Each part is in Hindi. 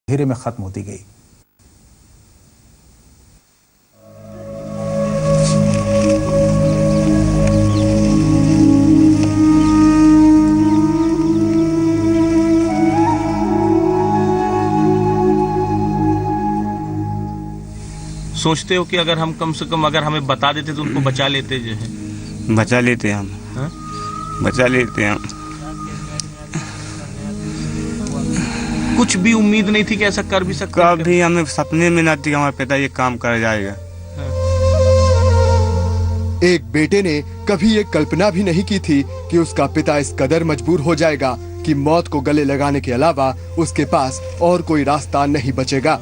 अंधेरे में खत्म होती गई। सोचते हो कि अगर हम कम से कम अगर हमें बता देते तो उनको बचा लेते जो है? बचा लेते हम। हाँ? बचा लेते हम। कुछ भी उम्मीद नहीं थी कि ऐसा कर भी सकते? कभी हमें सपने में ना थी कि हमारा पिता ये काम कर जाएगा। एक बेटे ने कभी ये कल्पना भी नहीं की थी कि उसका पिता इस कदर मजबूर हो जाएगा कि मौत को गले लगाने के अलावा उसके पास और कोई रास्ता नहीं बचेगा।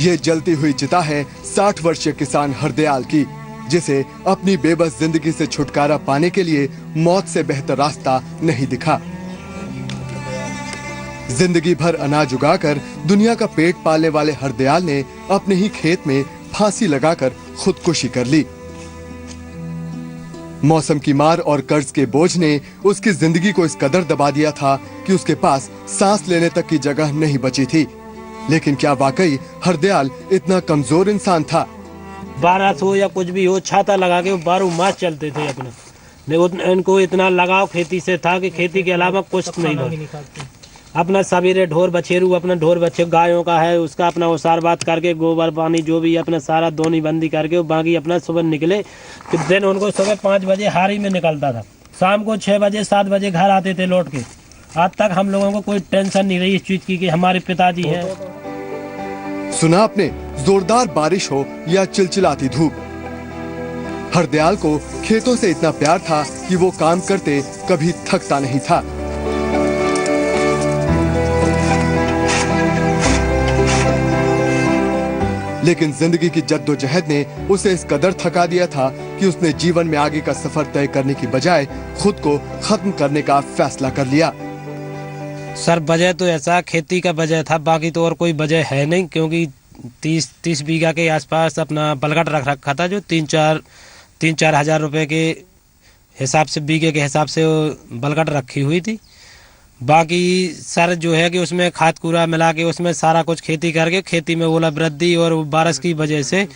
ये जलती हुई चिता है 60 वर्षीय किसान हरदयाल की, जिसे अपनी बेबस जिंदगी से छुटकारा पाने के लिए मौत से बेहतर रास्ता नहीं दिखा। जिंदगी भर अनाज उगाकर दुनिया का पेट पालने वाले हरदयाल ने अपने ही खेत में फांसी लगाकर खुदकुशी कर ली। मौसम की मार और कर्ज के बोझ ने उसकी जिंदगी को इस कदर दबा दिया था कि उसके पास सांस लेने तक की जगह नहीं बची थी। लेकिन क्या वाकई हरदयाल इतना कमजोर इंसान था? बारिश हो या कुछ भी हो, छाता लगा के 12 मास चलते थे अपने। इनको इतना लगाव खेती से था कि खेती के अलावा कुछ नहीं था। अपना सवेरे ढोर बछेरू, अपना ढोर बच्चे गायों का है, उसका अपना ओसार बात करके गोबर पानी जो भी अपना सारा दोनी बंदी करके बाकी अपना सुबह निकले। दिन उनको सुबह 5 बजे हारी में निकलता था, शाम को 6 बजे 7 बजे घर आते थे लौट के। आज तक हम लोगों को कोई टेंशन नहीं रही इस चीज की कि हमारे पिताजी हैं। सुना आपने, जोरदार बारिश हो या चिलचिलाती धूप, हरदयाल को खेतों से इतना प्यार था कि वो काम करते कभी थकता नहीं था। लेकिन जिंदगी की जद्दोजहद ने उसे इस कदर थका दिया था कि उसने जीवन में आगे का सफर तय करने की बजाय खुद को खत्म करने का फैसला कर लिया। सर वजह तो ऐसा खेती का वजह था, बाकी तो और कोई वजह है नहीं। क्योंकि 30 बीघा के आसपास अपना बलगट रख रखा था, जो 3-4 हजार रुपए के हिसाब से बीघे के हिसाब से बलगट रखी हुई थी। बाकी सर जो है कि उसमें खाद कूड़ा मिला के उसमें सारा कुछ खेती करके खेती में ओला वृद्धि और बारिश की वजह से,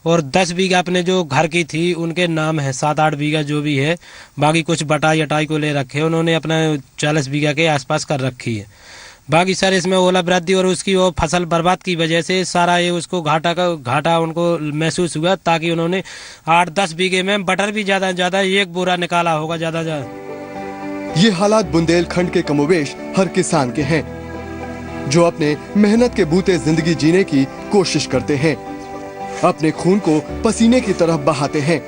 और 10 बीघा अपने जो घर की थी उनके नाम है, 7-8 बीघा जो भी है। बाकी कुछ बटाई अटाई को ले रखे उन्होंने, अपना 40 बीघा के आसपास कर रखी है। बाकी सर इसमें ओला वृद्धि और उसकी वो फसल बर्बाद की वजह से सारा ये उसको घाटा उनको महसूस हुआ। ताकि उन्होंने 8-10 बीघे में बटर भी ज्यादा 1 बोरा निकाला होगा ज्यादा। ये हालात बुंदेलखंड के कमोबेश हर किसान के हैं, जो अपने मेहनत के बूते जिंदगी जीने की कोशिश करते हैं, अपने खून को पसीने की तरह बहाते हैं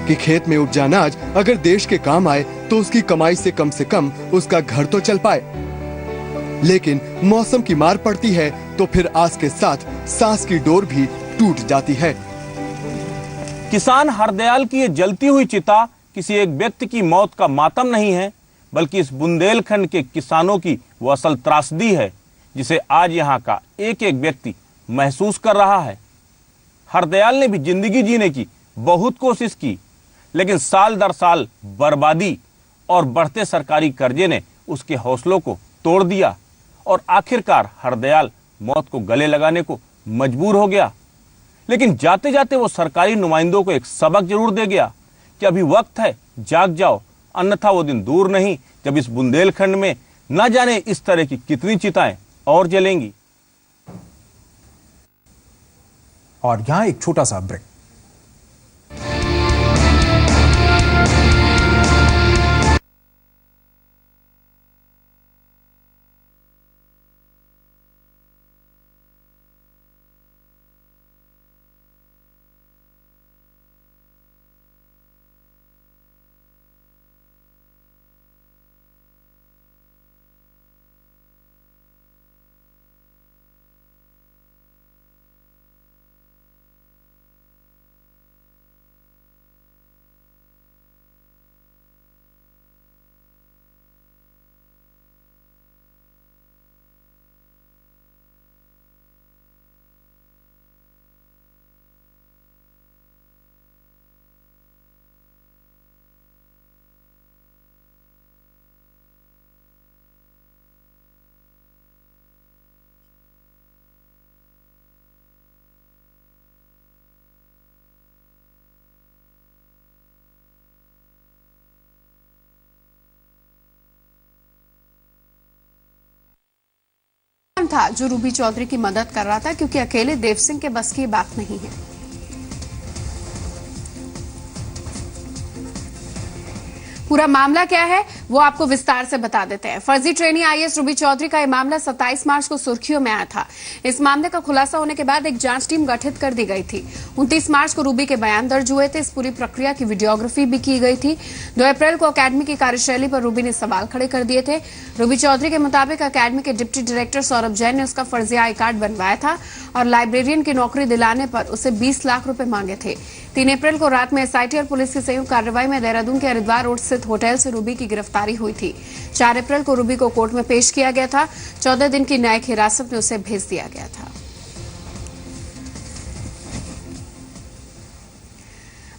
कि खेत में उपजा अनाज अगर देश के काम आए तो उसकी कमाई से कम उसका घर तो चल पाए। लेकिन मौसम की मार पड़ती है तो फिर आस के साथ सांस की डोर भी टूट जाती है। किसान हरदयाल की ये जलती हुई चिता किसी एक व्यक्ति की मौत का मातम नहीं है, बल्कि इस बुंदेलखंड के किसानों की वो असल त्रासदी है, जिसे आज यहाँ का एक एक व्यक्ति महसूस कर रहा है। हरदयाल ने भी जिंदगी जीने की बहुत कोशिश की, लेकिन साल दर साल बर्बादी और बढ़ते सरकारी कर्जे ने उसके हौसलों को तोड़ दिया और आखिरकार हरदयाल मौत को गले लगाने को मजबूर हो गया। लेकिन जाते जाते वो सरकारी नुमाइंदों को एक सबक जरूर दे गया कि अभी वक्त है, जाग जाओ, अन्यथा वो दिन दूर नहीं जब इस बुंदेलखंड में न जाने इस तरह की कितनी चिताएं और जलेंगी। और यहां एक छोटा सा ब्रेक। कौन था जो रूबी चौधरी की मदद कर रहा था, क्योंकि अकेले देव सिंह के बस की बात नहीं है। पूरा मामला क्या है वो आपको विस्तार से बता देते हैं। फर्जी ट्रेनी आईएएस रूबी चौधरी का यह मामला 27 मार्च को सुर्खियों में आया था। इस मामले का खुलासा होने के बाद एक जांच टीम गठित कर दी गई थी। 29 मार्च को रूबी के बयान दर्ज हुए थे। इस पूरी प्रक्रिया की वीडियोग्राफी भी की गई थी। 2 अप्रैल को अकेडमी की कार्यशैली पर रूबी ने सवाल खड़े कर दिए थे। रूबी चौधरी के मुताबिक अकेडमी के डिप्टी डायरेक्टर सौरभ जैन ने उसका फर्जी आई कार्ड बनवाया था और लाइब्रेरियन की नौकरी दिलाने पर उसे 20 लाख रुपए मांगे थे। 3 अप्रैल को रात में एसआईटी और पुलिस की संयुक्त कार्रवाई में देहरादून के हरिद्वार रोड स्थित होटल से रूबी की गिरफ्तारी हुई थी। 4 अप्रैल को रूबी को कोर्ट में पेश किया गया था। 14 दिन की न्यायिक हिरासत में उसे भेज दिया गया था।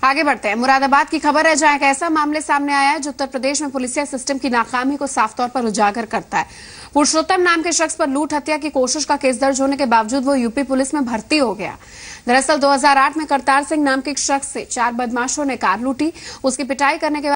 आगे बढ़ते हैं। मुरादाबाद की खबर है, जहां एक ऐसा मामले सामने आया है जो उत्तर प्रदेश में पुलिसिया सिस्टम की नाकामी को साफ तौर पर उजागर करता है। पुरुषोत्तम नाम के शख्स पर लूट हत्या की कोशिश का केस दर्ज होने के बावजूद वो यूपी पुलिस में भर्ती हो गया। दरअसल 2008 में करतार सिंह नाम के एक शख्स से 4 बदमाशों ने कार लूटी। उसकी पिटाई करने के